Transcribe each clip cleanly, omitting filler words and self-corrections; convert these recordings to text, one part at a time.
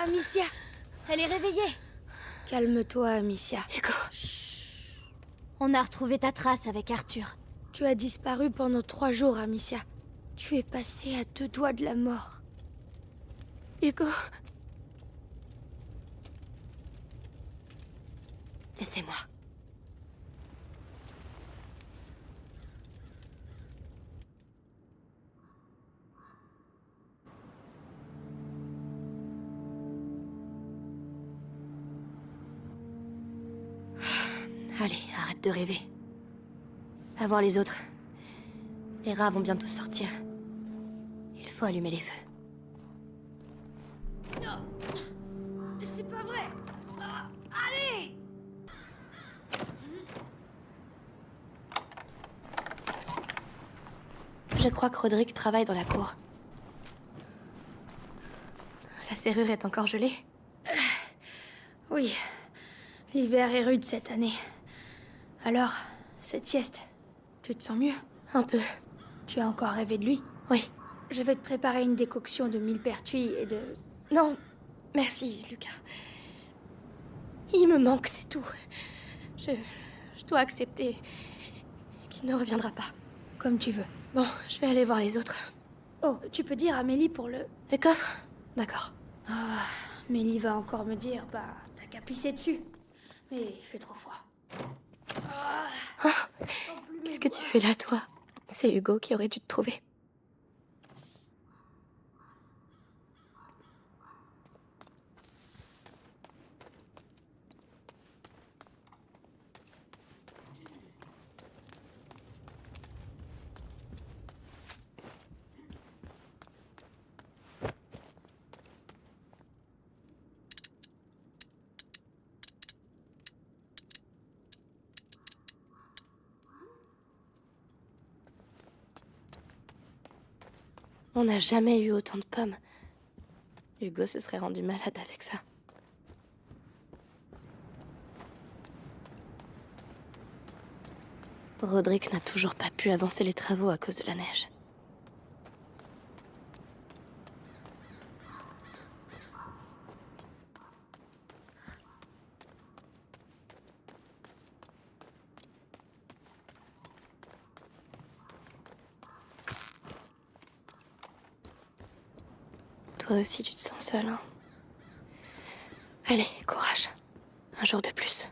Amicia! Elle est réveillée. Calme-toi, Amicia. Hugo. On a retrouvé ta trace avec Arthur. Tu as disparu pendant 3 jours, Amicia. Tu es passée à 2 doigts de la mort. Hugo. Laissez-moi. Allez, arrête de rêver. Va voir les autres. Les rats vont bientôt sortir. Il faut allumer les feux. Non! C'est pas vrai! Allez! Je crois que Roderick travaille dans la cour. La serrure est encore gelée? Oui. L'hiver est rude cette année. Alors, cette sieste, tu te sens mieux? Un peu. Tu as encore rêvé de lui? Oui. Je vais te préparer une décoction de millepertuis et de... Non, merci, Lucas. Il me manque, c'est tout. Je dois accepter qu'il ne reviendra pas. Comme tu veux. Bon, je vais aller voir les autres. Oh, tu peux dire à Mélie pour le... Le coffre? D'accord. Ah, Mélie va encore me dire, bah, t'as qu'à pisser dessus. Mais il fait trop froid. Qu'est-ce que tu fais là, toi? C'est Hugo qui aurait dû te trouver. On n'a jamais eu autant de pommes. Hugo se serait rendu malade avec ça. Roderick n'a toujours pas pu avancer les travaux à cause de la neige. Toi aussi, tu te sens seul, hein? Allez, courage. Un jour de plus.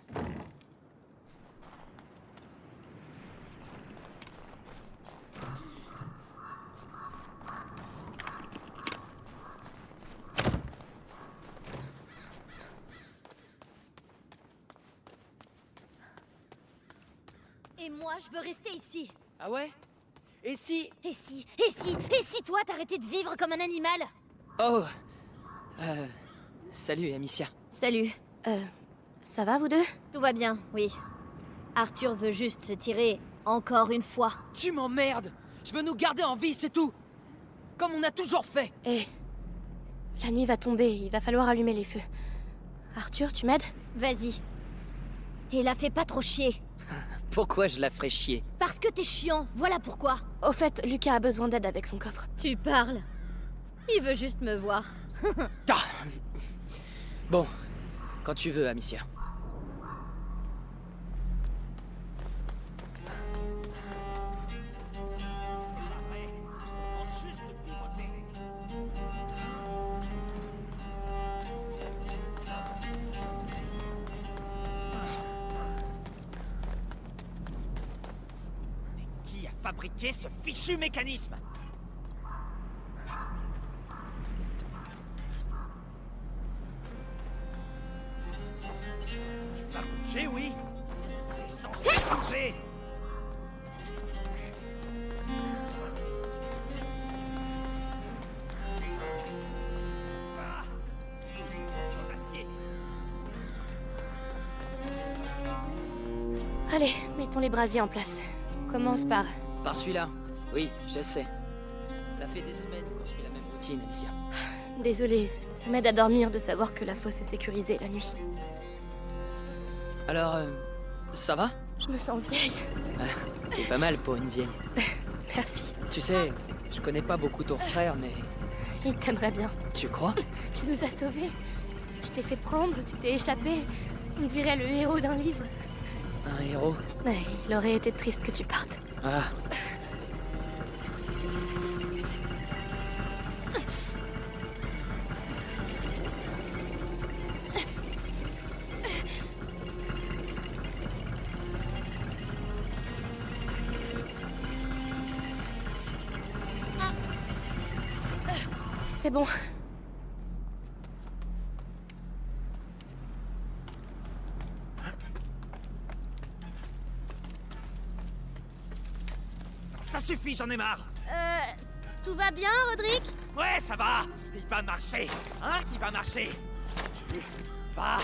Et moi, je veux rester ici. Ah ouais? Et si... Et si toi, t'arrêtais de vivre comme un animal? Oh... Salut, Amicia. Salut. Ça va, vous deux? Tout va bien, oui. Arthur veut juste se tirer encore une fois. Tu m'emmerdes! Je veux nous garder en vie, c'est tout! Comme on a toujours fait! Eh, la nuit va tomber, il va falloir allumer les feux. Arthur, tu m'aides? Vas-y. Et la fais pas trop chier. Pourquoi je la ferais chier? Parce que t'es chiant, voilà pourquoi. Au fait, Lucas a besoin d'aide avec son coffre. Tu parles. Il veut juste me voir. Ah. Bon, quand tu veux, Amicia. Mais qui a fabriqué ce fichu mécanisme? Tu vas bouger, oui? T'es censé bouger! Ah, tout est en d'acier. Allez, mettons les brasiers en place. On commence par... Par celui-là? Oui, je sais. Ça fait des semaines qu'on suit la même routine, Amicia. Désolée, ça m'aide à dormir de savoir que la fosse est sécurisée la nuit. Alors, ça va? Je me sens vieille. C'est pas mal pour une vieille. Merci. Tu sais, je connais pas beaucoup ton frère, mais il t'aimerait bien. Tu crois? Tu nous as sauvés. Tu t'es fait prendre, tu t'es échappé. On dirait le héros d'un livre. Un héros? Mais il aurait été triste que tu partes. Ah. C'est bon. Ça suffit, j'en ai marre. Tout va bien, Roderick? Ouais, ça va. Il va marcher. Hein, il va marcher. Tu vas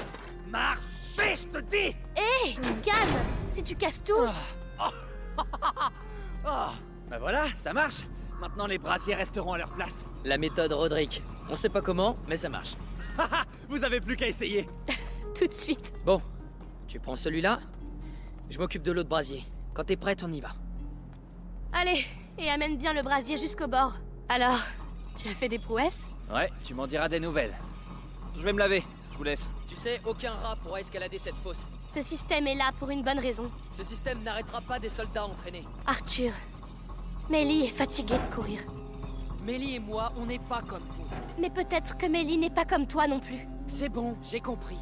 marcher, je te dis. Hé, calme. Si tu casses tout... Oh, bah voilà, ça marche. Maintenant, les brasiers resteront à leur place. La méthode Roderick. On sait pas comment, mais ça marche. Vous avez plus qu'à essayer. Tout de suite. Bon, tu prends celui-là. Je m'occupe de l'autre brasier. Quand t'es prête, on y va. Allez, et amène bien le brasier jusqu'au bord. Alors, tu as fait des prouesses? Ouais, tu m'en diras des nouvelles. Je vais me laver. Je vous laisse. Tu sais, aucun rat pourra escalader cette fosse. Ce système est là pour une bonne raison. Ce système n'arrêtera pas des soldats entraînés. Arthur, Mélie est fatiguée de courir. Mélie et moi, on n'est pas comme vous. Mais peut-être que Mélie n'est pas comme toi non plus. C'est bon, j'ai compris.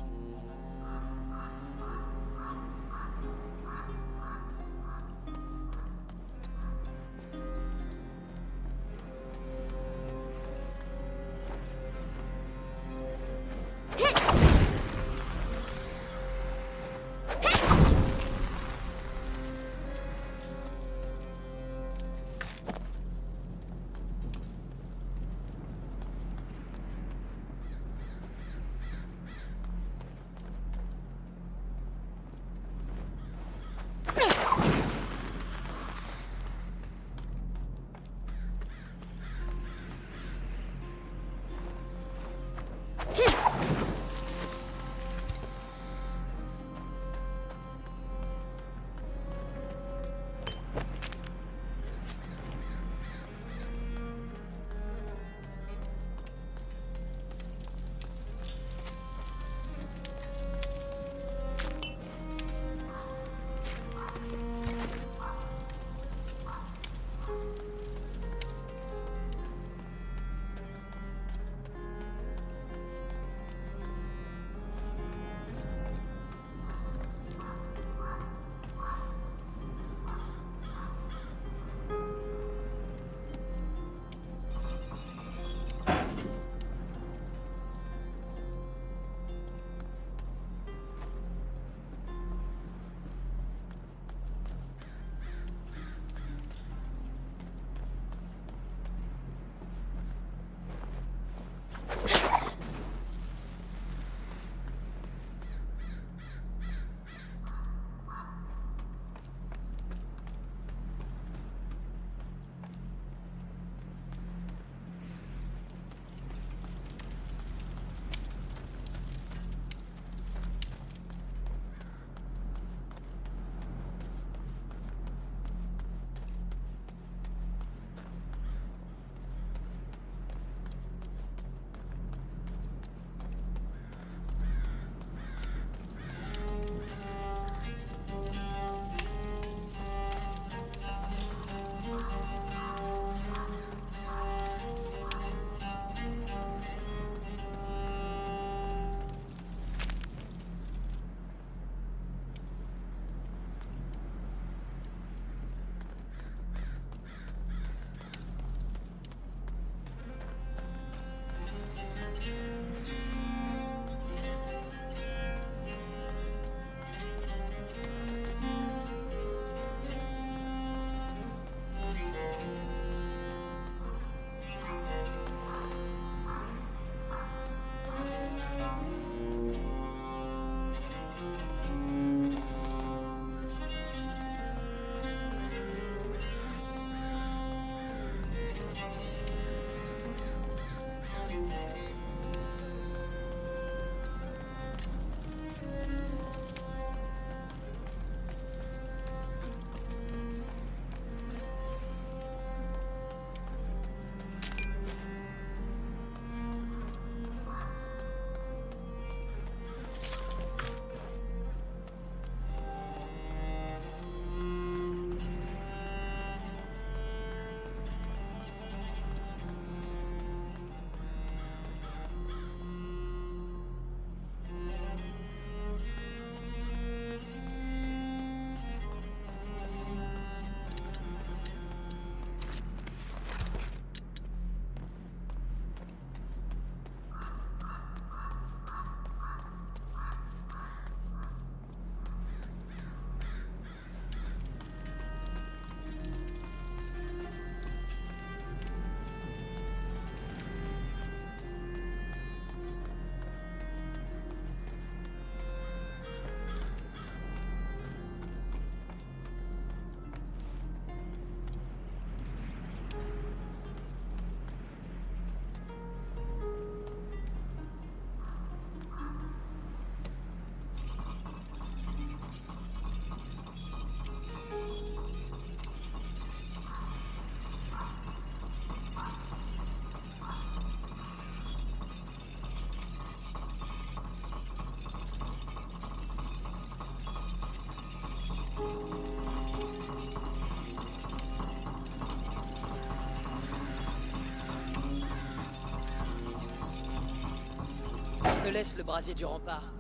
te laisse le brasier du rempart.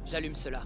J'allume cela.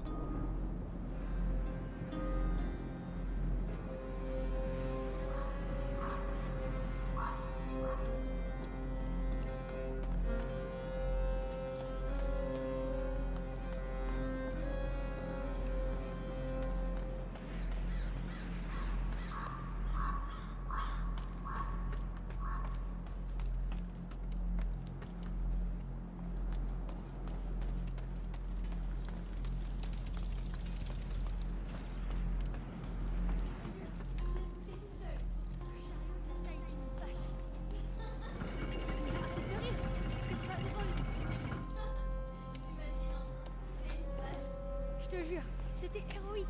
Je te jure, c'était héroïque.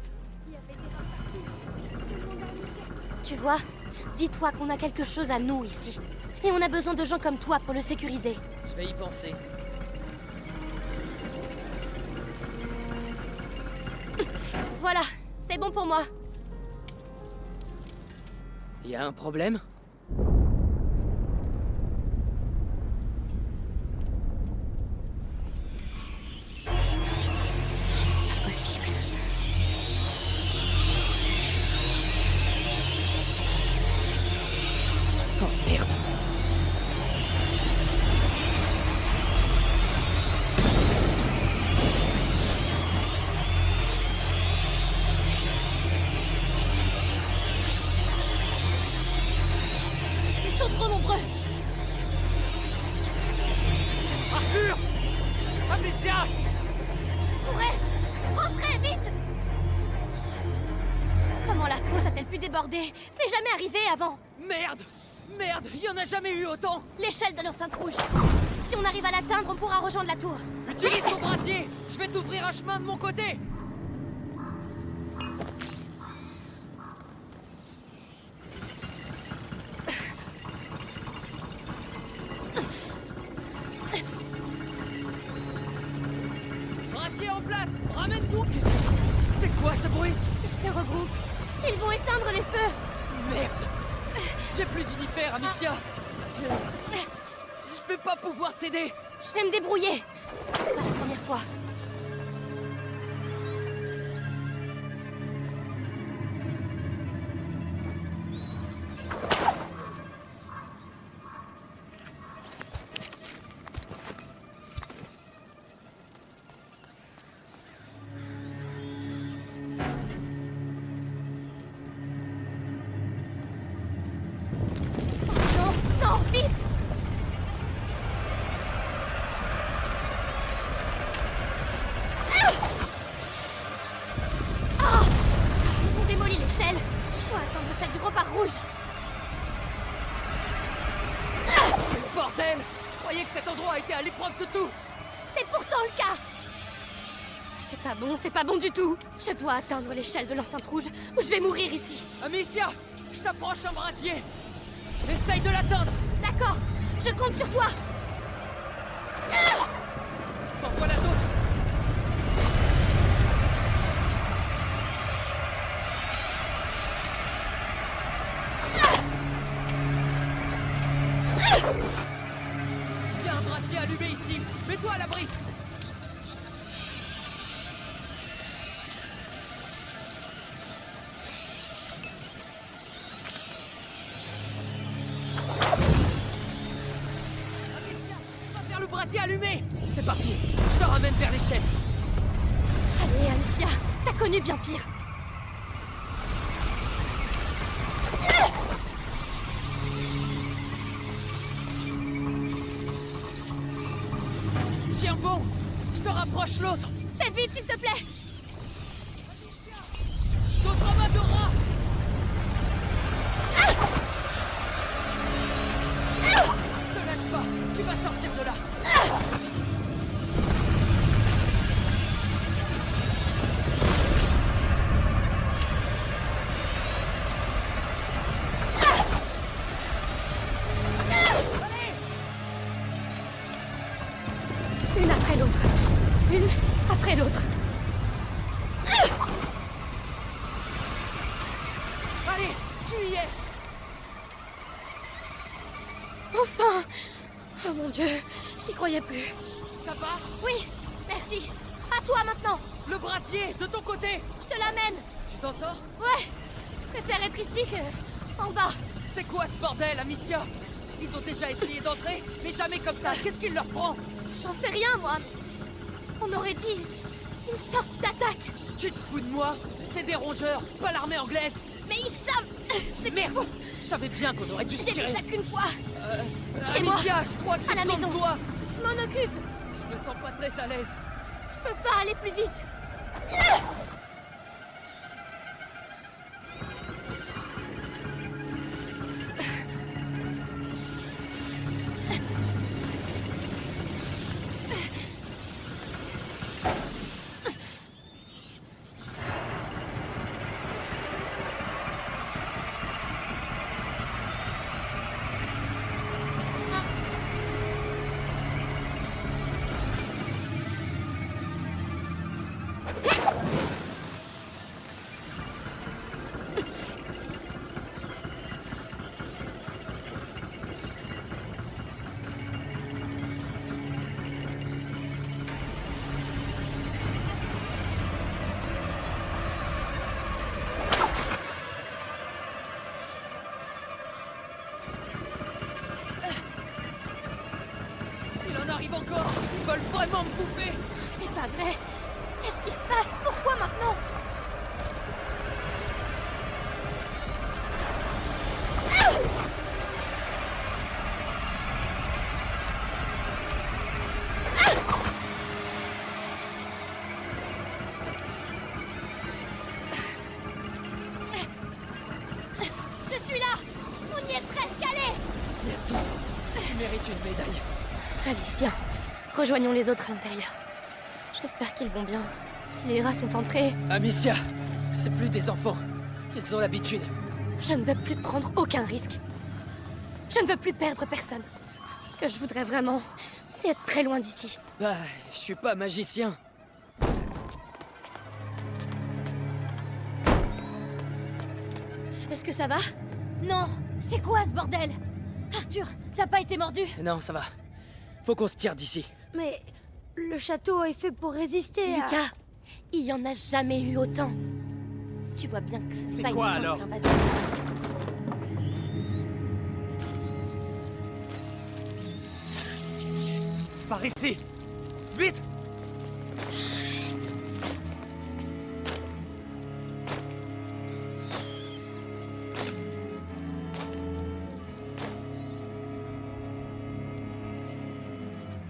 Il y avait des rats partout. Tout le monde a Tu vois, dis-toi qu'on a quelque chose à nous ici. Et on a besoin de gens comme toi pour le sécuriser. Je vais y penser. Voilà, c'est bon pour moi. Y a un problème? Possible. Oh merde. Ils sont trop nombreux. Arthur! Amicia! Courez! Rentrez, vite! Comment la fosse a-t-elle pu déborder? C'est jamais arrivé avant. Merde! Merde! Y en a jamais eu autant! L'échelle de l'enceinte rouge. Si on arrive à l'atteindre, on pourra rejoindre la tour. Utilise ton brasier! Je vais t'ouvrir un chemin de mon côté! Brasier en place! Ramène tout! C'est quoi ce bruit? Ils se regroupent. Ils vont éteindre les feux. Merde! J'ai plus d'inifères, Amicia! Je vais pas pouvoir t'aider! Je vais me débrouiller. Pas la première fois. Non, non, vite! Ils ont démoli l'échelle. Je dois attendre celle du rempart rouge. Bordel! Je croyais que cet endroit était à l'épreuve de tout! C'est pourtant le cas. C'est pas bon du tout. Je dois atteindre l'échelle de l'enceinte rouge ou je vais mourir ici. Amicia! Je t'approche un brasier! Essaye de l'atteindre! D'accord, je compte sur toi. En voilà d'autres! Il y a un brasier allumé ici! Mets-toi à l'abri! Va faire le brasier allumé! C'est parti! Je te ramène vers l'échelle! Allez, Amicia, t'as connu bien pire. Tiens bon! Je te rapproche l'autre! Fais vite, s'il te plaît. D'autres amas de rats! Ne lâche pas! Tu vas sortir de là! Une après l'autre. Une après l'autre. Allez! Tu y es! Enfin. Oh mon Dieu, j'y croyais plus. Ça va? Oui, merci. À toi maintenant. Le brasier, de ton côté! Je te l'amène. Tu t'en sors? Ouais. Je préfère être ici que en bas. C'est quoi ce bordel, Amicia? Ils ont déjà essayé d'entrer, mais jamais comme ça. Qu'est-ce qu'il leur prend? J'en sais rien, moi. On aurait dit une sorte d'attaque. Tu te fous de moi? C'est des rongeurs, pas l'armée anglaise. Mais ils savent. C'est Merde! Je savais bien qu'on aurait dû se J'ai tirer. vu ça qu'une fois. Chez Amicia, je crois que À c'est la besoin de maison. toi. Je m'en occupe. Je me sens pas très à l'aise. Je peux pas aller plus vite. Il en arrive encore. Ils veulent vraiment me bouffer. C'est pas vrai. Qu'est-ce qui se passe? Pourquoi maintenant? Je suis là. On y est presque allé. Merci. Tu mérites une médaille. Allez, viens. Rejoignons les autres à l'intérieur. J'espère qu'ils vont bien. Si les rats sont entrés, Amicia, c'est plus des enfants. Ils ont l'habitude. je ne veux plus prendre aucun risque. Je ne veux plus perdre personne. Ce que je voudrais vraiment, c'est être très loin d'ici. Bah, je suis pas magicien. Est-ce que ça va? Non, c'est quoi ce bordel? Arthur, t'as pas été mordu? Non, ça va. Faut qu'on se tire d'ici. Mais le château est fait pour résister à... Lucas, il y en a jamais eu autant. Tu vois bien que c'est pas une quoi, simple alors? invasion. Par ici! Vite!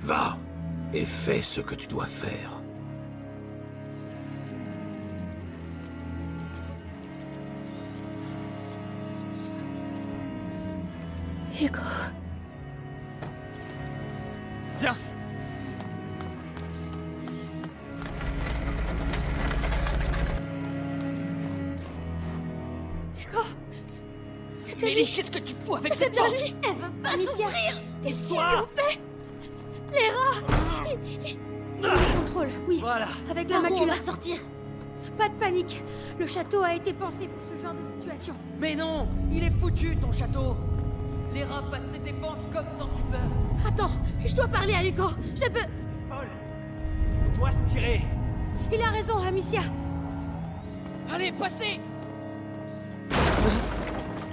Va et fais ce que tu dois faire. Hugo... Viens! Hugo, c'était Milly, lui. qu'est-ce que tu fous avec C'est cette bien porte? lui. Elle veut pas Amicia, Qu'est-ce qu'ils lui ont fait? Les rats. contrôle, oui. Voilà! Avec la Par où on macula. va sortir? Pas de panique. Le château a été pensé pour ce genre de situation. Mais non, il est foutu ton château. Les rats passent ses défenses comme dans du beurre. Attends, je dois parler à Hugo. Je peux... Paul! On doit se tirer! Il a raison, Amicia. Allez, passez.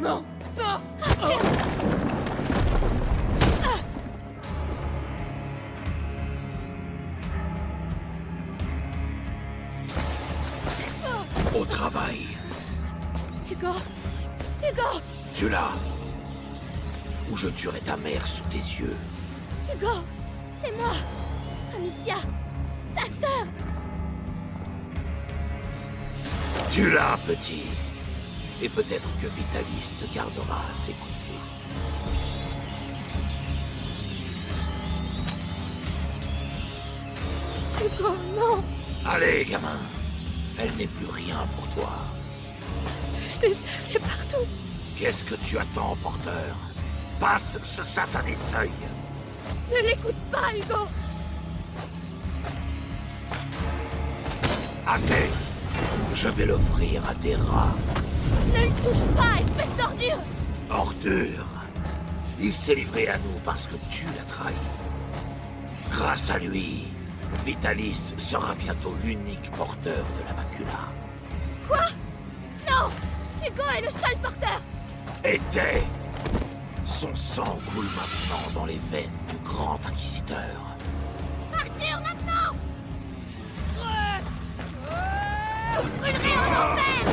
Non, non. Au travail. Hugo. Hugo. Tu l'as. Ou je tuerai ta mère sous tes yeux. Hugo. C'est moi. Amicia. Ta sœur. Tu l'as, petit. Et peut-être que Vitalis te gardera à ses côtés. Hugo, non. Allez, gamin. Elle n'est plus rien pour toi. Je t'ai cherché partout. Qu'est-ce que tu attends, porteur? Passe ce satané seuil. Ne l'écoute pas, Hugo. Assez. Je vais l'offrir à tes rats. Ne le touche pas, espèce d'ordure. Ordure. Il s'est livré à nous parce que tu l'as trahi. Grâce à lui, Vitalis sera bientôt l'unique porteur de la macula. Quoi? Non! Hugo est le seul porteur! Était. Son sang coule maintenant dans les veines du grand inquisiteur. Arthur, maintenant! Vous brûlerez en enfer!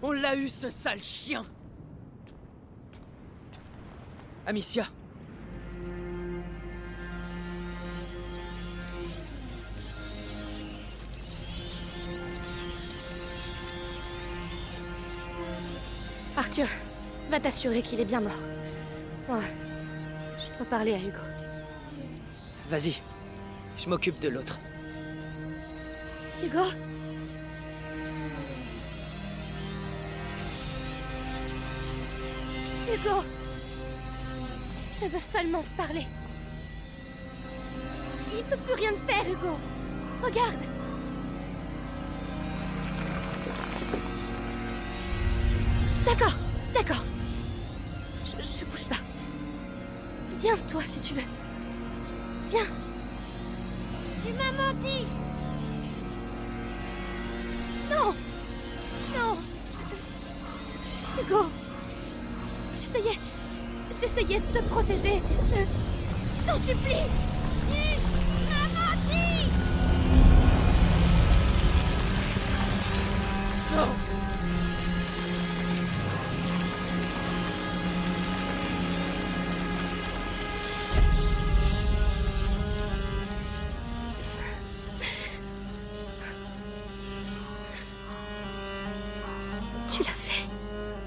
On l'a eu, ce sale chien! Amicia. Arthur, va t'assurer qu'il est bien mort. Moi, je dois parler à Hugo. Vas-y, je m'occupe de l'autre. Hugo? Hugo! Je veux seulement te parler. Il peut plus rien te faire, Hugo. Regarde. D'accord, d'accord. Je bouge pas. Viens, toi, si tu veux. Viens. Tu m'as menti. Non. Non. Hugo. J'essayais de te protéger. Je t'en supplie. Tu m'as menti. Non! Tu l'as fait.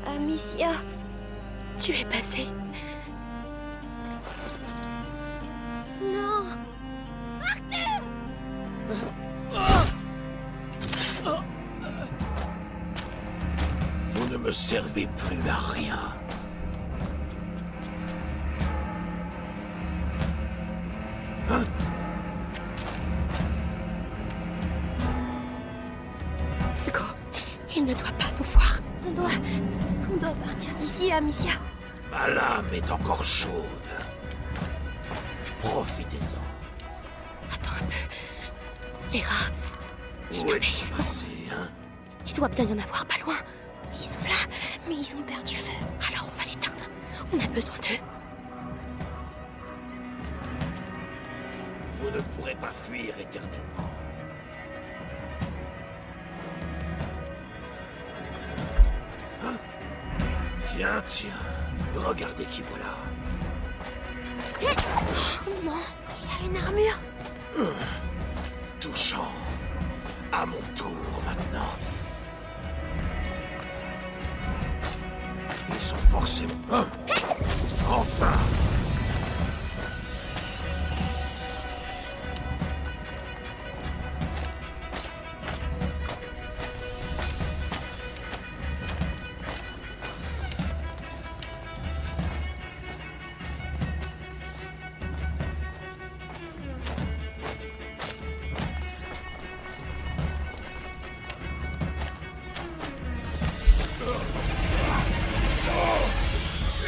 Amicia, Tu es passé. non. Vous ne me servez plus à rien. Hein? Hugo, il ne doit pas nous voir. On doit partir d'ici, Amicia. Ma lame est encore chaude. Profitez-en. Attends un peu. Les rats, ils Où t'obéissent, est-il non? passé, hein? Il doit bien y en avoir pas loin. Ils sont là, mais ils ont perdu feu. Alors on va l'éteindre. On a besoin d'eux. Vous ne pourrez pas fuir éternellement. Hein? Tiens, tiens. Regardez qui voilà. Oh non, il a une armure. Touchant. À mon tour maintenant. Ils sont forcément... Hein? Enfin!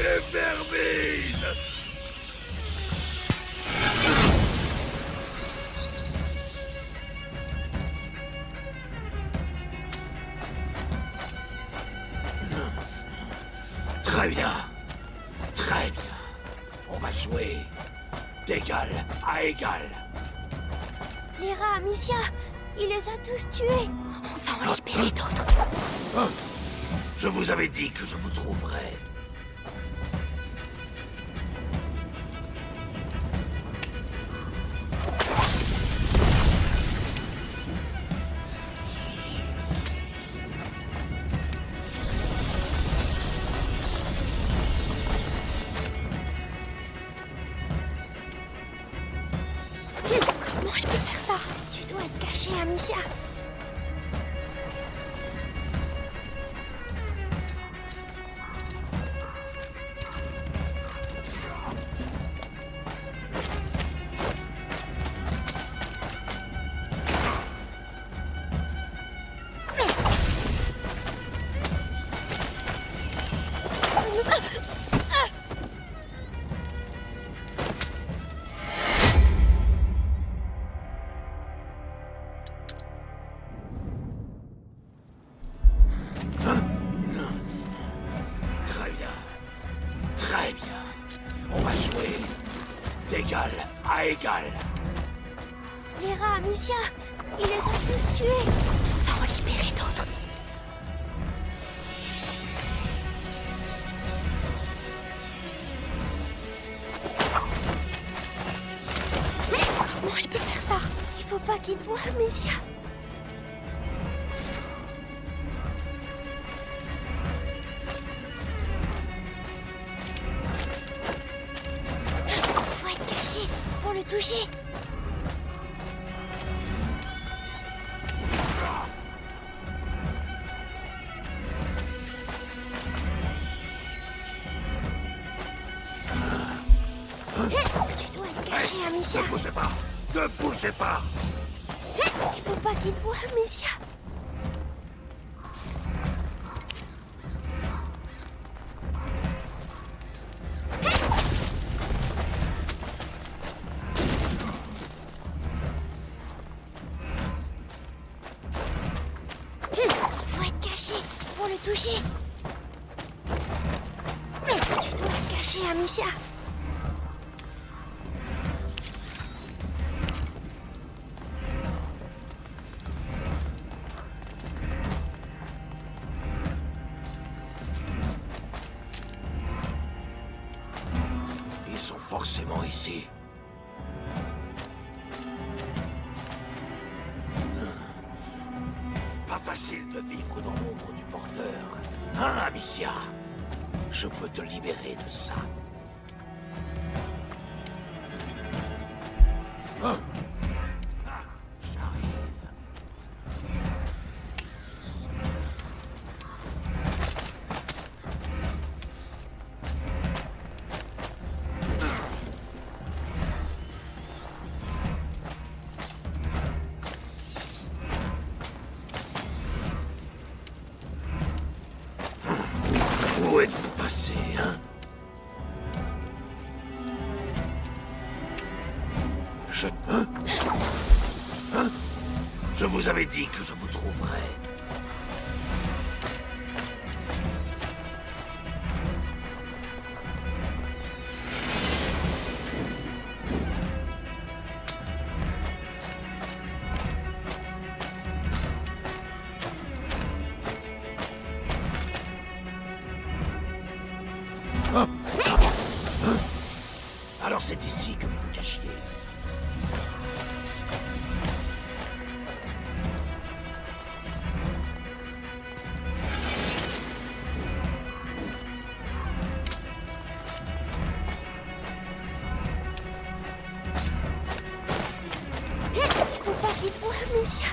Les vermines! Très bien. Très bien. On va jouer d'égal à égal. Les rats, Amicia, il les a tous tués. On va en libérer d'autres. Je vous avais dit que je vous trouverais. Comment il peut faire ça? Tu dois être caché, Amicia. va jouer d'égal à égal. Les rats, Amicia, il les a tous tués. On va en libérer d'autres. Mais comment il peut faire ça? Il faut pas qu'il te voie, Amicia. Faut être caché pour le toucher. Tu dois être caché, Amicia. Ne bougez pas. Ne bougez pas. Il faut pas qu'il te voie, Amicia. Faut être caché pour le toucher. Tu dois être caché, Amicia. Ils sont forcément ici. Pas facile de vivre dans l'ombre du porteur. Hein, Amicia? Je peux te libérer de ça. Hein? Ah, j'arrive. Où êtes-vous passé, hein? Hein? Hein? Je vous avais dit que je vous trouverais. Alors c'est ici que vous vous cachiez. Il faut pas qu'il te voie, Amicia.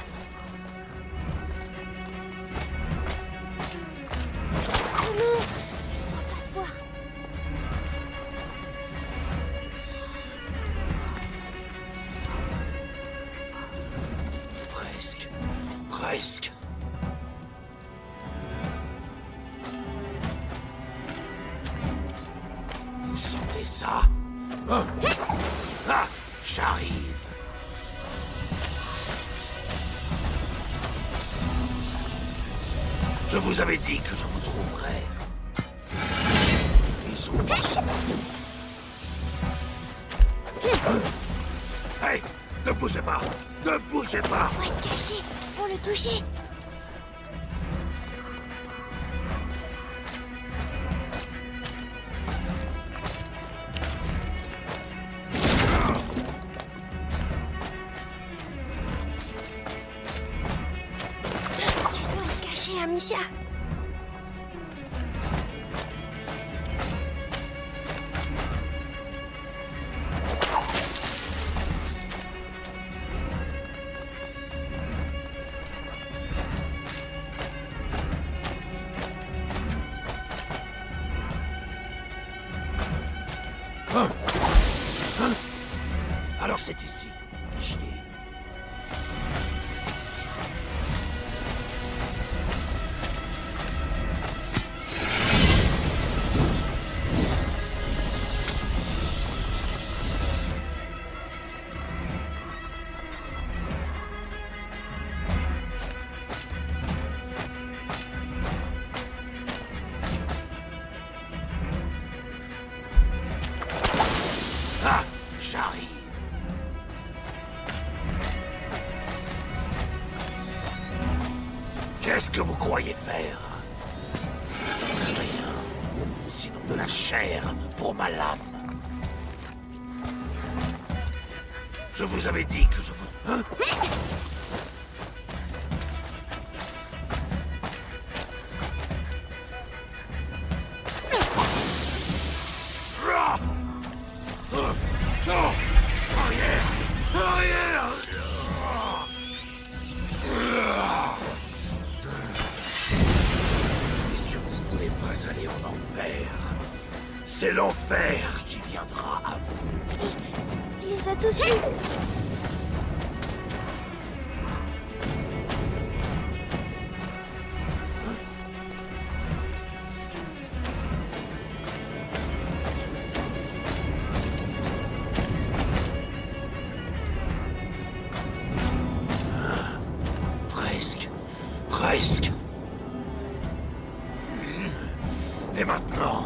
Oh non, je dois pas te voir. Presque. Presque. Vous sentez ça? Hein? Ah, j'arrive. Je vous avais dit que je vous trouverais. Ils sont forcément... Hein? Hey, ne bougez pas! Ne bougez pas! Faut être caché pour le toucher. Tu dois être caché, Amicia. Hein? Hein? Alors c'est ici. Chier. croyez faire? Rien, sinon de la chair pour ma lame. Je vous avais dit que je vous... Hein? Non! Arrière! Arrière! Puisque vous ne voulez pas aller en enfer, c'est l'enfer qui viendra à vous. Il les a tous eus. Presque. Presque. Et maintenant,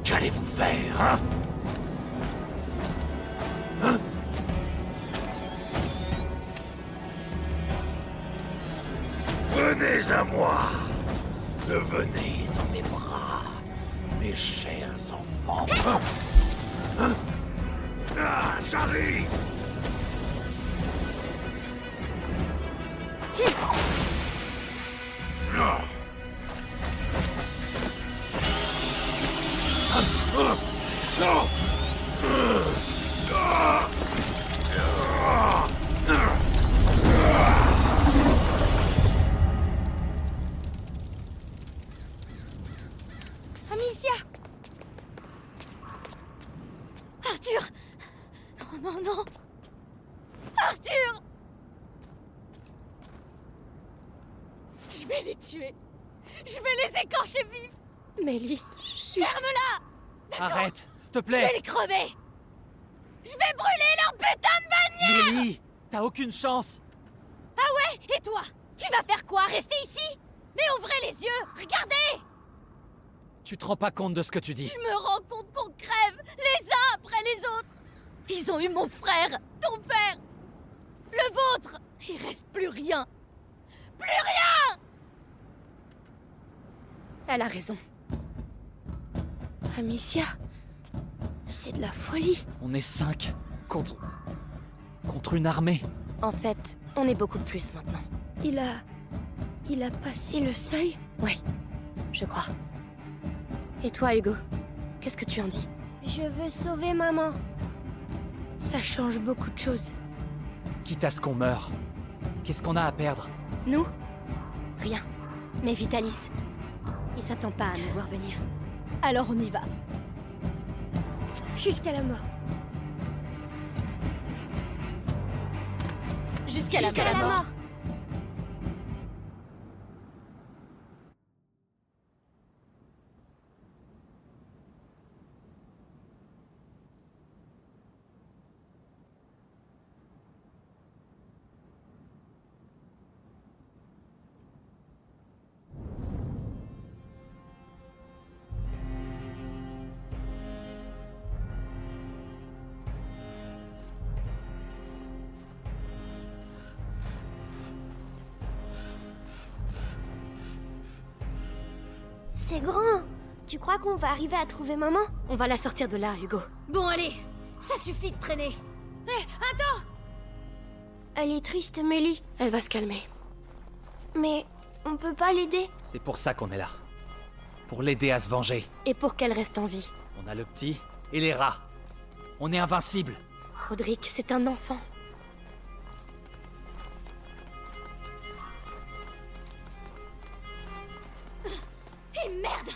qu'allez-vous faire, hein? Hein? Venez à moi. Venez dans mes bras, mes chers enfants. Hein? Hein? Ah, j'arrive. Non. Non. Amicia! Arthur! Non, non, non! Arthur! Je vais les tuer! Je vais les écorcher vifs! Mélie, je suis... Ferme-la! Arrête, s'il te Je vais plaît. les crever! Je vais brûler leur putain de bannière! Mélie, t'as aucune chance. Ah ouais? Et toi? Tu vas faire quoi? Rester ici? Mais ouvrez les yeux! Regardez! Tu te rends pas compte de ce que tu dis. Je me rends compte qu'on crève les uns après les autres. Ils ont eu mon frère, ton père, le vôtre. Il reste plus rien. Plus rien! Elle a raison. Amicia, c'est de la folie. On est 5 contre une armée. En fait, on est beaucoup plus maintenant. Il a passé le seuil? Oui, je crois. Et toi, Hugo, qu'est-ce que tu en dis? Je veux sauver maman. Ça change beaucoup de choses. Quitte à ce qu'on meure. Qu'est-ce qu'on a à perdre? Nous? Rien. Mais Vitalis, il s'attend pas à nous voir venir. Alors on y va. Jusqu'à la mort. Jusqu'à la mort. C'est grand. Tu crois qu'on va arriver à trouver maman? On va la sortir de là, Hugo. Bon, allez, ça suffit de traîner. Elle est triste, Mélie. Elle va se calmer. Mais on peut pas l'aider. C'est pour ça qu'on est là. Pour l'aider à se venger. Et pour qu'elle reste en vie. On a le petit et les rats. On est invincible. Roderick, c'est un enfant. Et merde!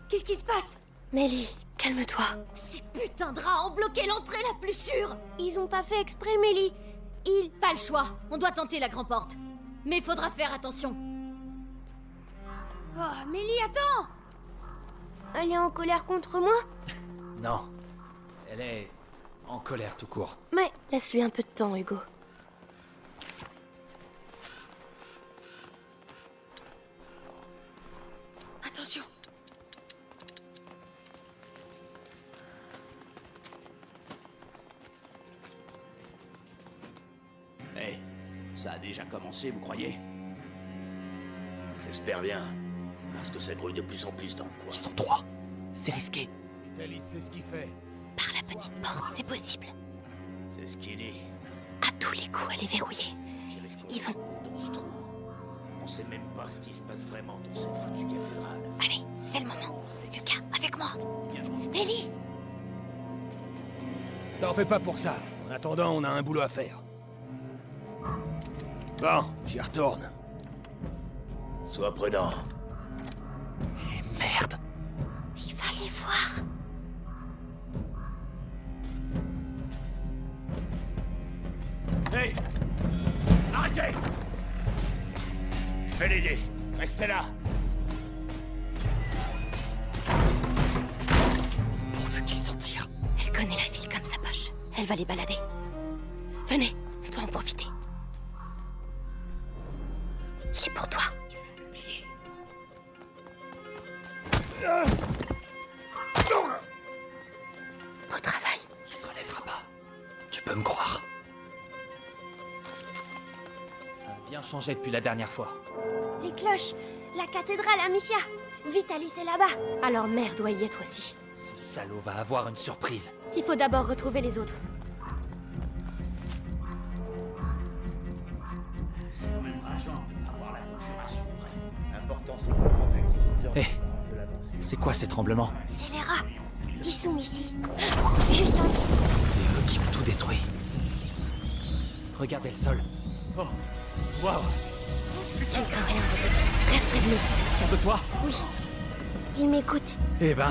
Qu'est-ce qui se passe? Mélie, calme-toi. Ces putains de rats ont bloqué l'entrée la plus sûre. Ils ont pas fait exprès, Mélie. Ils... Pas le choix, on doit tenter la grande porte. Mais faudra faire attention. Oh, Mélie, attends! Elle est en colère contre moi? Non. Elle est en colère tout court. Mais... Laisse-lui un peu de temps, Hugo. Attention. Mais ça a déjà commencé, vous croyez? J'espère bien. Parce que ça grouille de plus en plus dans le coin. Ils sont 3. C'est risqué. Vitalis sait ce qu'il fait. Par la petite porte, c'est possible. C'est ce qu'il dit. À tous les coups, elle est verrouillée. Qui risque Ils vont... dans ce trou. On sait même pas ce qui se passe vraiment dans cette foutue cathédrale. Allez, c'est le moment. Lucas, avec moi. Mélie! T'en fais pas pour ça. En attendant, on a un boulot à faire. Bon, j'y retourne. Sois prudent. Merde. Il va les voir. Hey! Arrêtez! Je vais l'aider. Restez là. Pourvu qu'ils s'en tirent. Elle connaît la ville comme sa poche. Elle va les balader. Venez, on doit en profiter. Il est pour toi. Beau travail. Il se relèvera pas. Tu peux me croire. Ça a bien changé depuis la dernière fois. Les cloches, la cathédrale Amicia. Vitalis est là-bas. Alors mère doit y être aussi. Ce salaud va avoir une surprise. Il faut d'abord retrouver les autres. C'est quand même rageant d'avoir la conjuration prête. L'important c'est que Hé, c'est quoi ces tremblements? C'est les rats. Ils sont ici. Juste en dessous. C'est eux qui ont tout détruit. Regardez le sol. Oh, waouh. Tu ne crains rien, Robert. Reste près de nous. Sûr de toi? Oui. Ils m'écoutent. Eh ben...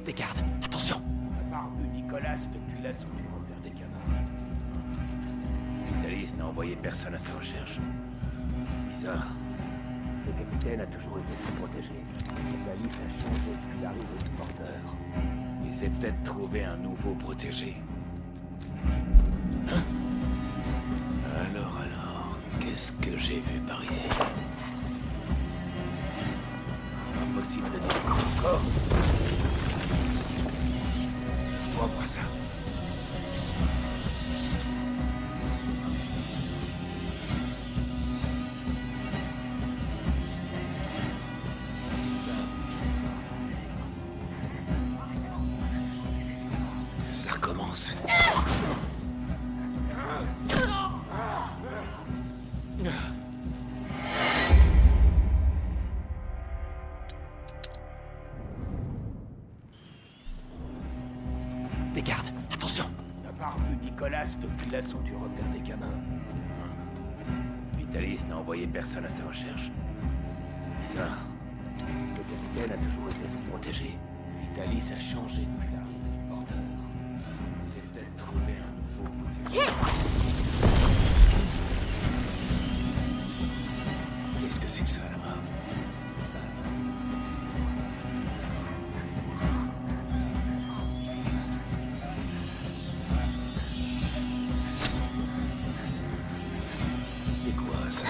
Des gardes, attention! Barbu Nicolas depuis l'assaut du repère des canards. Vitalis n'a envoyé personne à sa recherche. Bizarre. Le capitaine a toujours été se protéger. Vitalis a changé depuis l'arrivée du porteur. Il s'est peut-être trouvé un nouveau protégé. Hein? Alors, qu'est-ce que j'ai vu par ici? Impossible de dire encore. On voit ça. Ça recommence. Des gardes, attention! On n'a pas revu Nicolas depuis l'assaut du repère des canins. Vitalis n'a envoyé personne à sa recherche. Bizarre. Le capitaine a toujours été se protéger. Vitalis a changé depuis l'arrivée du porteur. Il s'est peut-être trouvé un nouveau protégé. Qu'est-ce que c'est que ça là-bas? C'est quoi ça?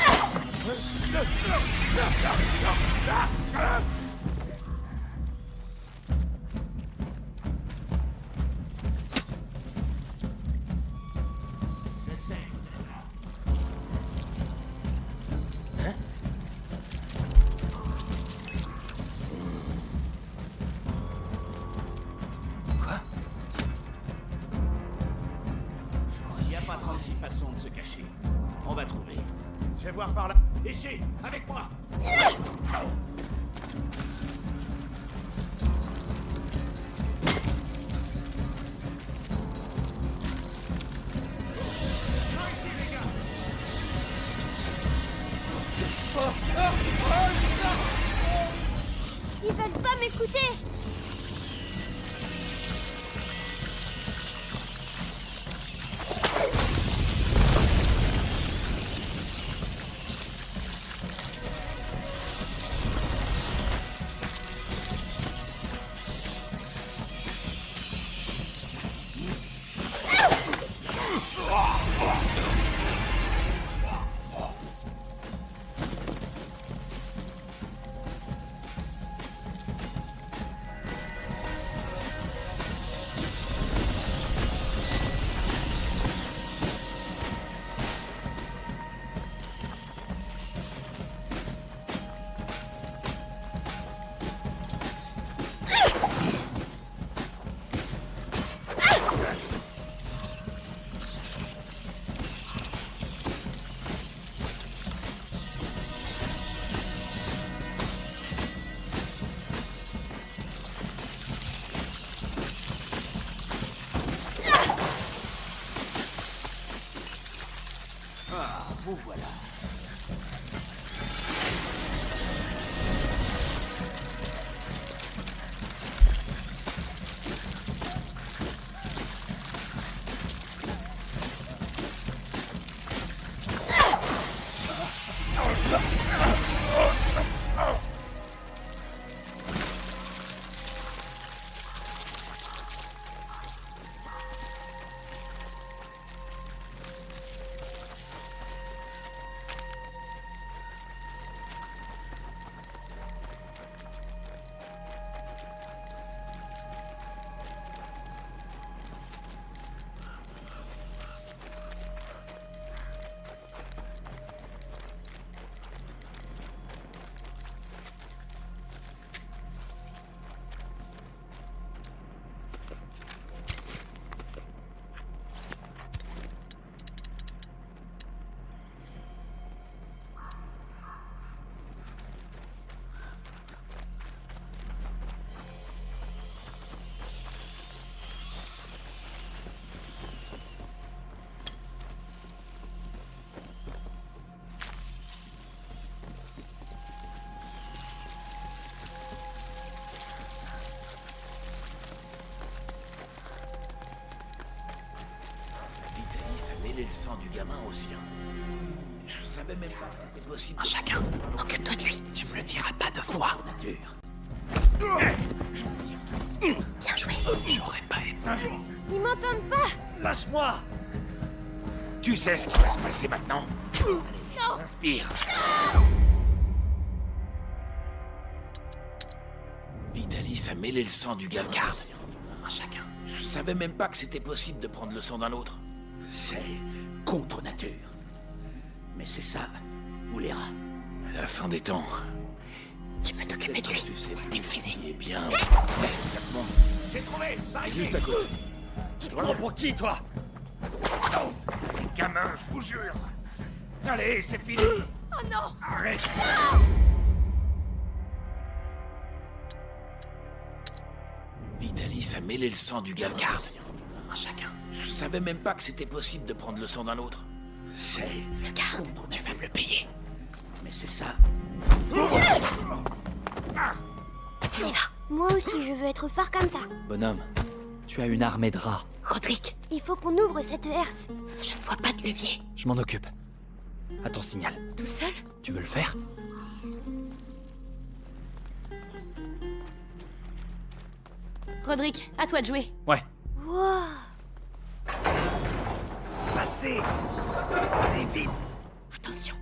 Quoi? Il n'y a pas 36 façons de se cacher. On va trouver. Je vais voir par là. Ici, avec moi. Ils veulent pas m'écouter. Vous voilà. Mêler le sang du gamin au sien. Je savais même pas que c'était possible. Un chacun, occupe-toi de lui. Tu me le diras pas deux fois. Nature. Bien joué. J'aurais pas aimé. Ils m'entendent pas. Lâche-moi. Tu sais ce qui va se passer maintenant? Non. Inspire. Vitalis a mêlé le sang du gamin. Garde. Un chacun. Je savais même pas que c'était possible de prendre le sang d'un autre. C'est contre nature. Mais c'est ça, ou les rats. À la fin des temps. Tu peux t'occuper de lui. Tu sais, T'es fini. il est bien. Exactement. J'ai trouvé. Par ici. Juste à côté. Tu te prends pour qui, toi? Gamin, je vous jure. Allez, c'est fini. Oh non. Arrête. Vitalis a mêlé le sang du gamin. Garde. Un chacun. Je savais même pas que c'était possible de prendre le sang d'un autre. C'est Regarde. Tu vas me le payer. Mais c'est ça. On y va. Moi aussi, je veux être fort comme ça. Bonhomme, tu as une armée de rats. Roderick, Il faut qu'on ouvre cette herse. je ne vois pas de levier. Je m'en occupe. À ton signal. Tout seul? Tu veux le faire? Roderick, à toi de jouer. Ouais. Wow. Passez. Allez, vite. Attention.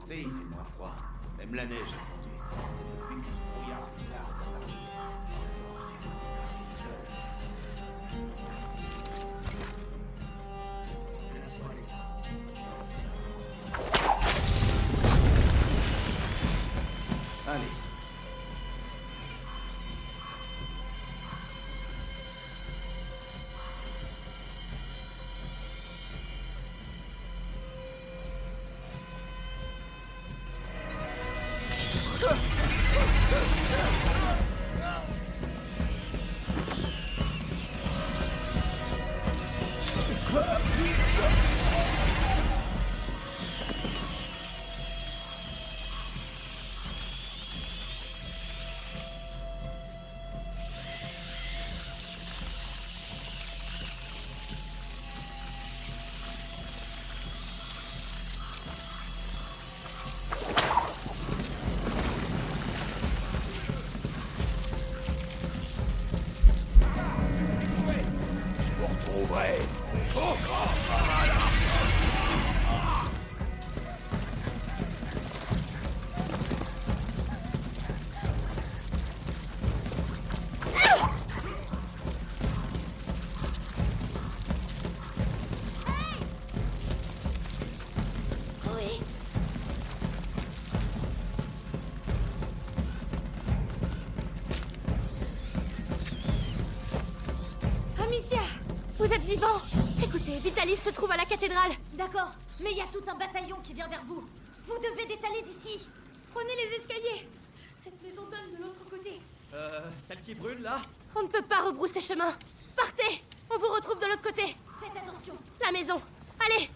Il fait moins froid. Même la neige est fondue. Depuis que ce brouillard bizarre Allez. Trouverai. Oui. Amicia, vous êtes vivant. Écoutez, Vitalis se trouve à la cathédrale. D'accord, mais il y a tout un bataillon qui vient vers vous. Vous devez détaler d'ici. Prenez les escaliers. Cette maison donne de l'autre côté. Celle qui brûle, là? On ne peut pas rebrousser chemin. Partez. On vous retrouve de l'autre côté. Faites attention. La maison. Allez.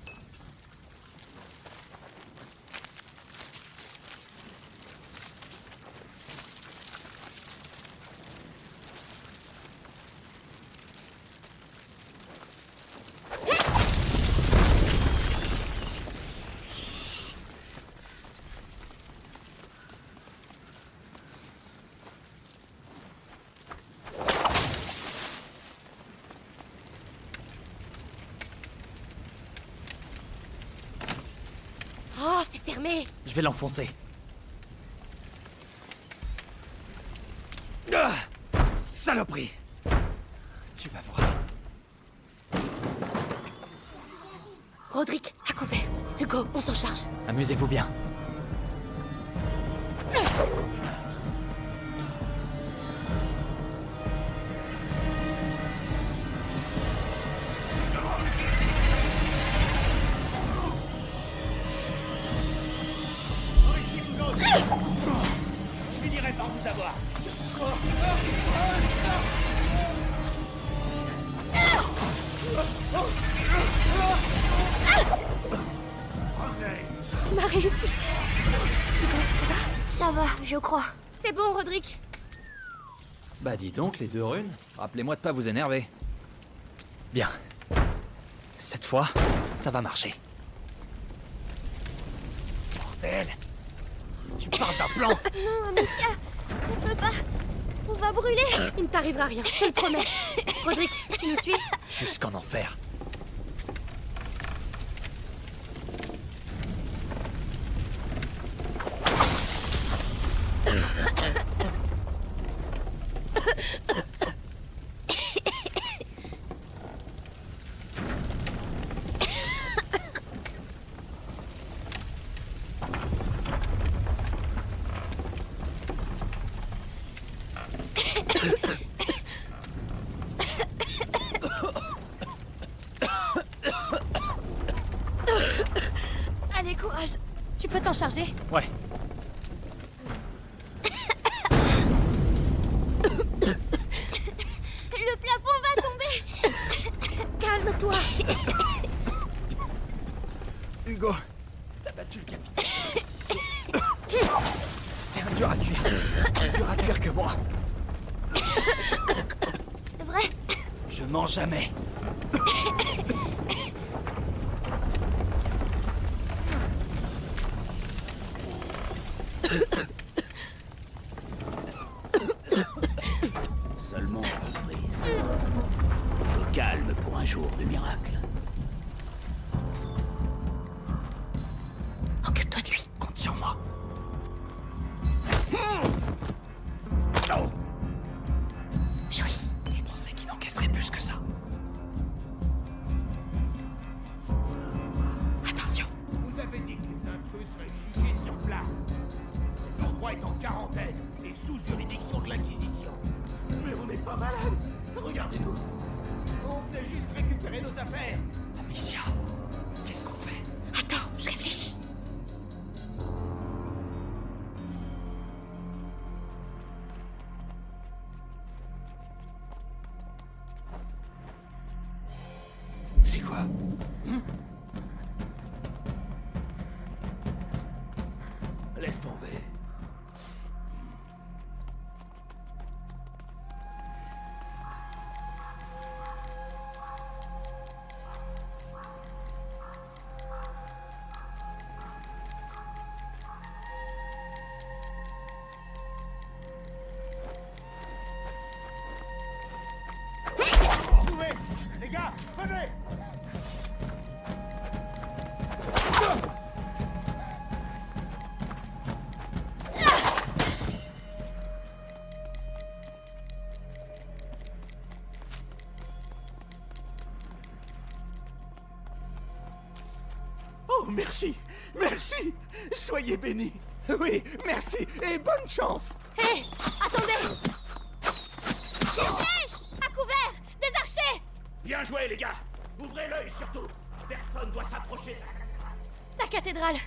fermé. Je vais l'enfoncer. Ah, saloperie! Tu vas voir. Roderick, à couvert. Hugo, on s'en charge. Amusez-vous bien. Je finirai par vous avoir. On a réussi. Ça va, je crois. C'est bon, Roderick. Bah dis donc, les deux runes. Rappelez-moi de pas vous énerver. Bien. Cette fois, ça va marcher. Bordel! Tu parles d'un plan? Non, Amicia, on peut pas. On va brûler. Il ne t'arrivera rien, je te le promets. Roderick, tu nous suis? Jusqu'en enfer. Allez, courage. Tu peux t'en charger? Ouais. Le plafond va tomber. Calme-toi. Hugo, t'as battu le capitaine. T'es un dur à cuire. Dur à cuire que moi. C'est vrai. Je mens jamais. Seulement reprise. Au calme pour un jour de miracle. Occupe-toi de lui. Compte sur moi. Joli. Je pensais qu'il encaisserait plus que ça. Attention. Vous avez dit que les intrus seraient jugés sur place. Cet endroit est en quarantaine et sous juridiction de l'Inquisition. Mais on n'est pas malade. Regardez-nous. On venait juste récupérer nos affaires. Amicia, qu'est-ce qu'on fait? Attends, je réfléchis. C'est quoi? Laisse tomber. Jouez. Les gars, venez. Oh, merci! Merci! Soyez bénis! Oui, merci et bonne chance! Hé, attendez. Des flèches. À couvert. Des archers. Bien joué, les gars. Ouvrez l'œil surtout. Personne doit s'approcher. La cathédrale.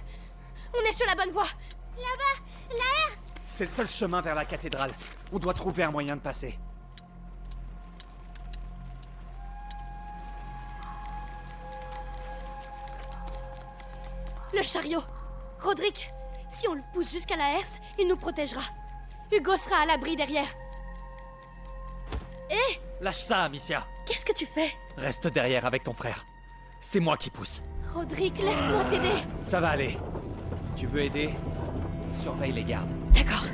On est sur la bonne voie. Là-bas, la herse. C'est le seul chemin vers la cathédrale. On doit trouver un moyen de passer. Le chariot. Roderick, si on le pousse jusqu'à la herse, il nous protégera. Hugo sera à l'abri derrière. Hé, Lâche ça, Amicia. qu'est-ce que tu fais? Reste derrière avec ton frère. C'est moi qui pousse. Roderick, laisse-moi t'aider. Ça va aller. Si tu veux aider, surveille les gardes. D'accord.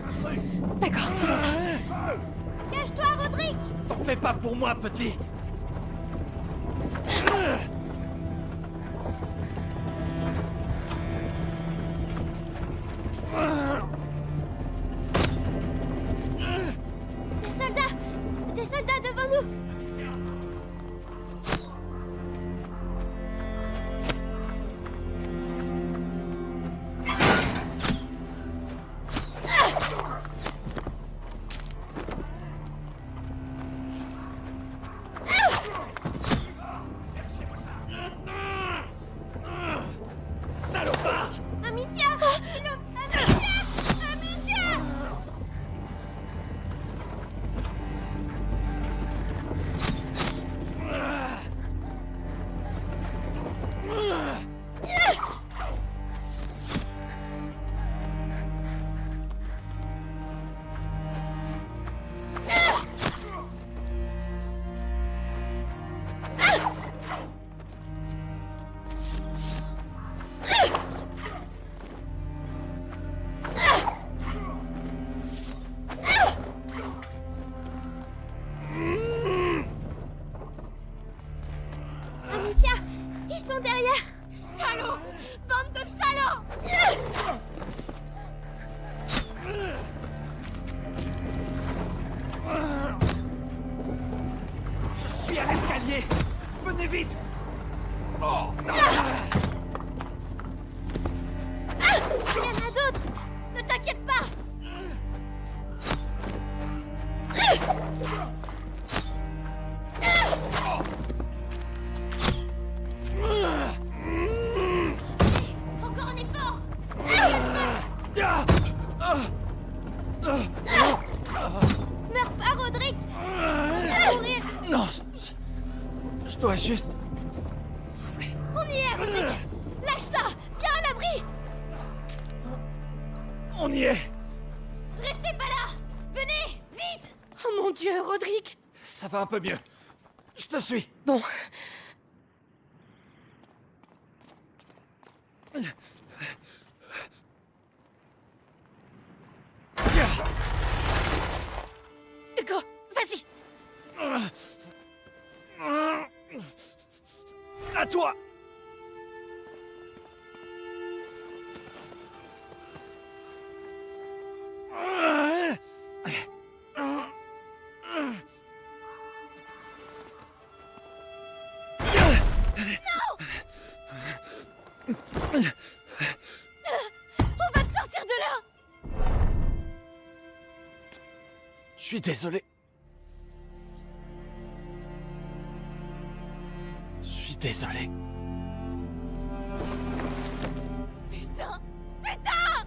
D'accord, faisons ça. Cache-toi, Roderick. T'en fais pas pour moi, petit. à l'escalier. Venez vite. Oh non. Il y en a d'autres. Ne t'inquiète pas. Encore un effort. Meurs pas, Roderick. On va mourir. Non, je dois juste... On y est, Roderick. Lâche ça. Viens à l'abri. On y est. Restez pas là. Venez, vite. Oh mon Dieu, Roderick! Ça va un peu mieux. Je te suis. Bon. Hugo, vas-y! À toi. On va te sortir de là. Je suis désolé. Je suis désolé. Putain. Putain.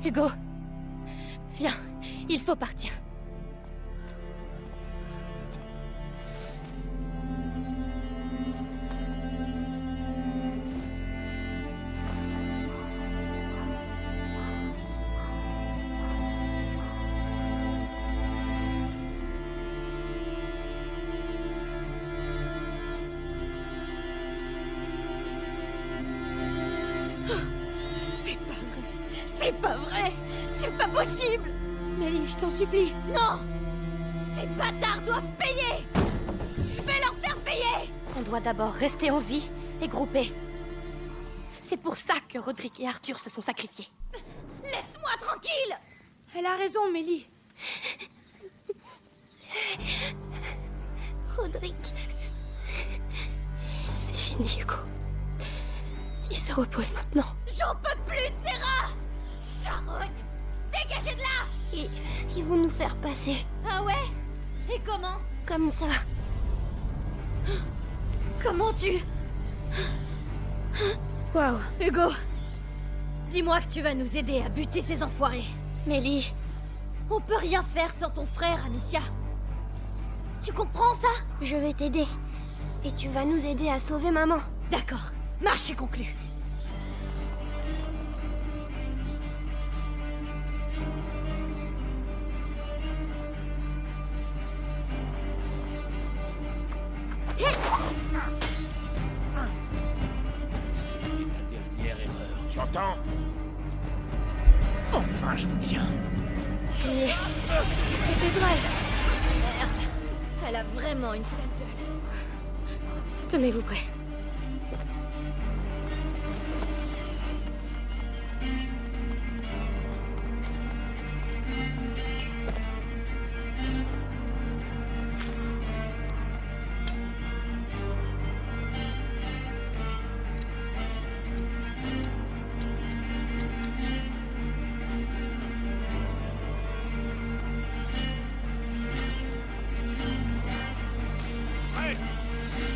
Hugo, viens, il faut partir. C'est pas vrai. C'est pas possible. Mélie, je t'en supplie. Non. Ces bâtards doivent payer. Je vais leur faire payer. On doit d'abord rester en vie et grouper. C'est pour ça que Roderick et Arthur se sont sacrifiés. Laisse-moi tranquille. Elle a raison, Mélie. Roderick. C'est fini, Hugo. Il se repose maintenant. J'en peux plus de ces rats. Charogne, dégagez de là. Ils vont nous faire passer. Ah ouais? Et comment? Comme ça. Comment tu... Waouh. Hugo, dis-moi que tu vas nous aider à buter ces enfoirés. Mélie. On peut rien faire sans ton frère, Amicia. Tu comprends ça? Je vais t'aider. Et tu vas nous aider à sauver maman. D'accord, marche est conclue. C'était ta dernière erreur, tu entends? Enfin, je vous tiens. Cathédrale. Merde, elle a vraiment une sale gueule. Tenez-vous prêts.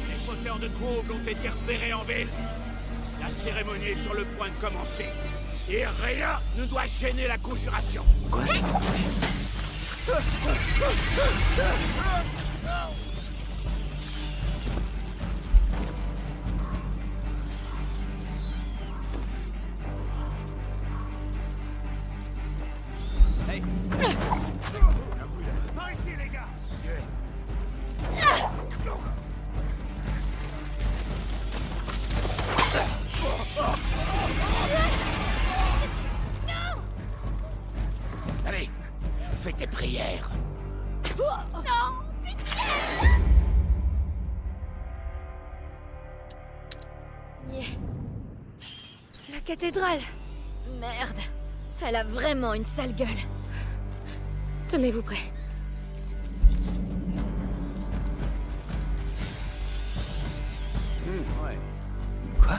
Les fauteurs de troubles ont été repérés en ville. La cérémonie est sur le point de commencer. Et rien ne doit gêner la conjuration. Quoi? Hey. Par ici, les gars. Allez, fais tes prières. Non, La cathédrale. merde, elle a vraiment une sale gueule. Tenez-vous prêts. Ouais. Quoi?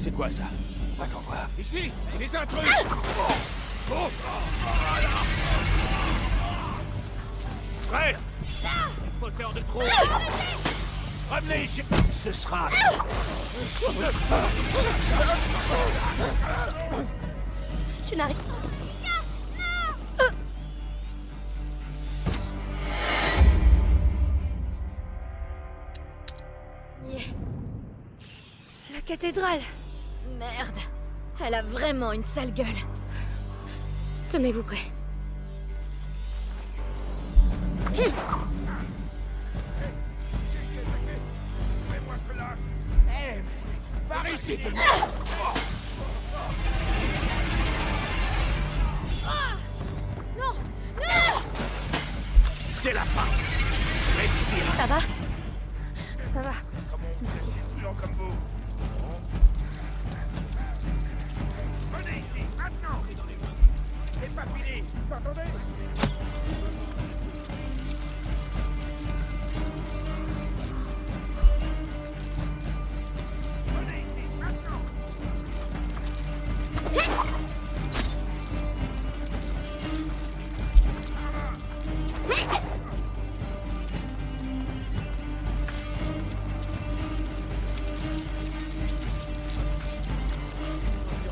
C'est quoi ça? Attends voir. Ici, les intrus. Frère! Moteur de trop! Ramenez ici! Ce sera... Tu n'arrives... La cathédrale. Merde. Elle a vraiment une sale gueule. Tenez-vous prêts. Eh, par ici, tout le monde. C'est la fin! Respire! Ça va? Ça va. Gens comme vous. Venez ici, maintenant! C'est pas fini, vous entendez? Venez ici, maintenant!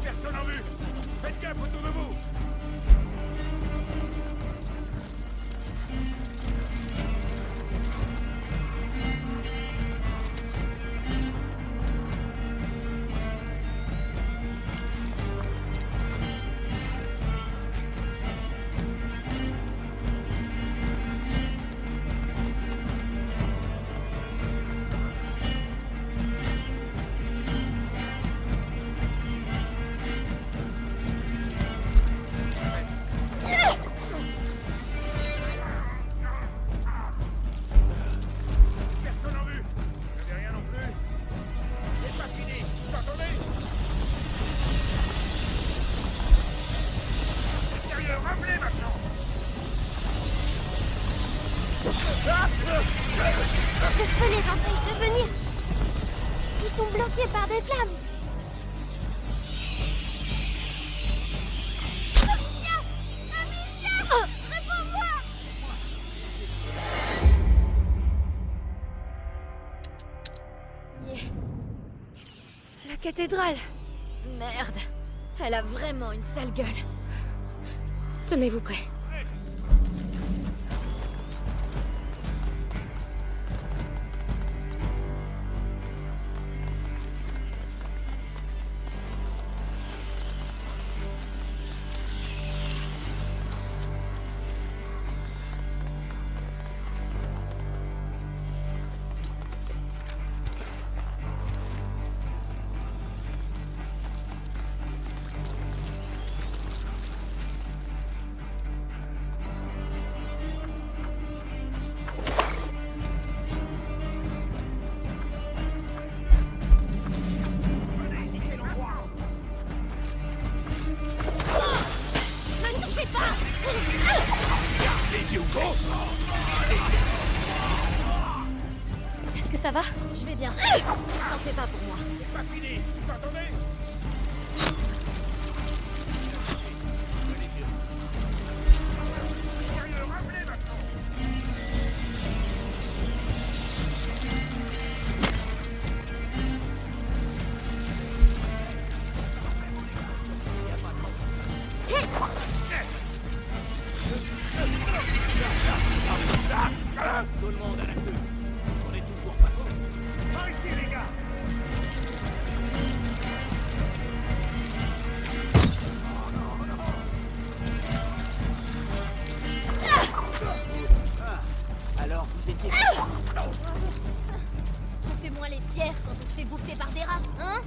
Personne en vue! Faites gaffe autour de vous! Personne en vue! Vous n'avez rien non plus? C'est pas fini, vous entendez? Sérieux, rappelez maintenant! Le feu les empêche de venir. Ils sont bloqués par des flammes. Amicia! Amicia! Réponds-moi! La cathédrale. Merde. Elle a vraiment une sale gueule. Tenez-vous prêts. Ne touchez pas! Les yeux gros! Est-ce que ça va? Je vais bien. T'en fais pas pour moi. C'est pas fini, vous entendez? Sérieux, rappelez maintenant! Tout le monde à la queue. On est toujours pas con. Par ici, les gars! Alors, vous étiez... On fait moins les fiers quand on se fait bouffer par des rats, hein?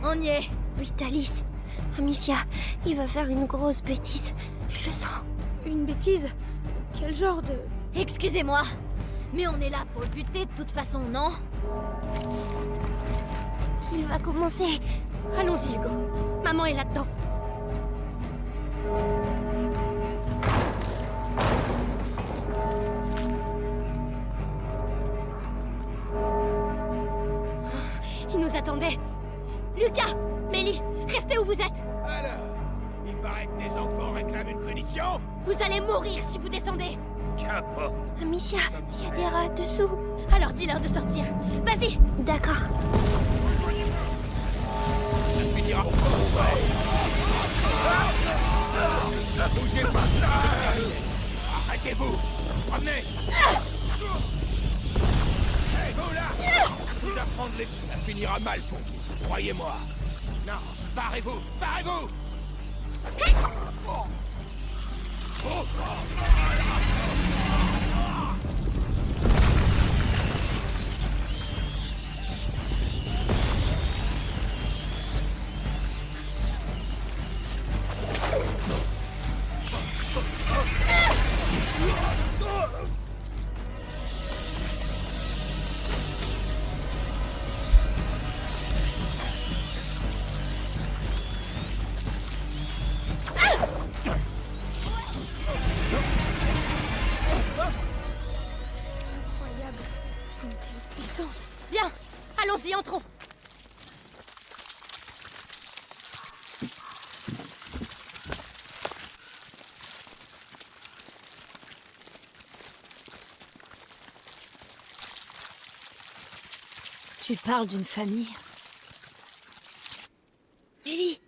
On y est. Vitalis, Amicia, il va faire une grosse bêtise. Je le sens. Une bêtise? Quel genre de... Excusez-moi, mais on est là pour le buter de toute façon, non? Il va commencer. Allons-y, Hugo. Maman est là-dedans. vous êtes? Alors, il paraît que des enfants réclament une punition? Vous allez mourir si vous descendez! Qu'importe. Amicia, il y a des rats dessous. Alors dis-leur de sortir. Vas-y! D'accord. Ça finira pour toi. Bougez pas ça! Arrêtez-vous! Promenez! Hey, vous là! Vous apprendre les... Ça finira mal pour vous, croyez-moi. Non, barrez-vous! Barrez-vous! Incroyable. Une telle puissance. Bien! Allons-y, entrons! Tu parles d'une famille? Mélie!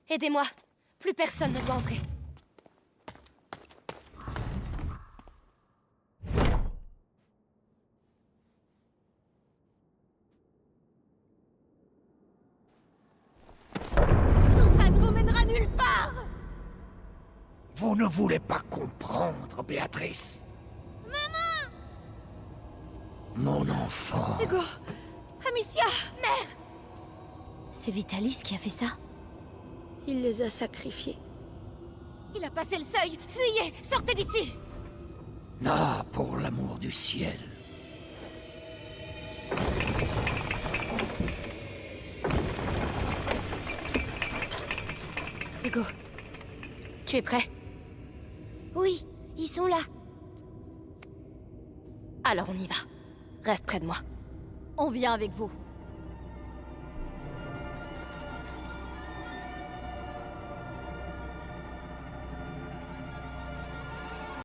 Aidez-moi! Plus personne ne doit entrer. Tout ça ne vous mènera nulle part. Vous ne voulez pas comprendre, Béatrice. Maman! Mon enfant. Hugo! Amicia! Mère! C'est Vitalis qui a fait ça? Il les a sacrifiés. Il a passé le seuil! Fuyez! Sortez d'ici! Ah, pour l'amour du ciel. Hugo, tu es prêt? Oui, ils sont là. Alors on y va. Reste près de moi. On vient avec vous.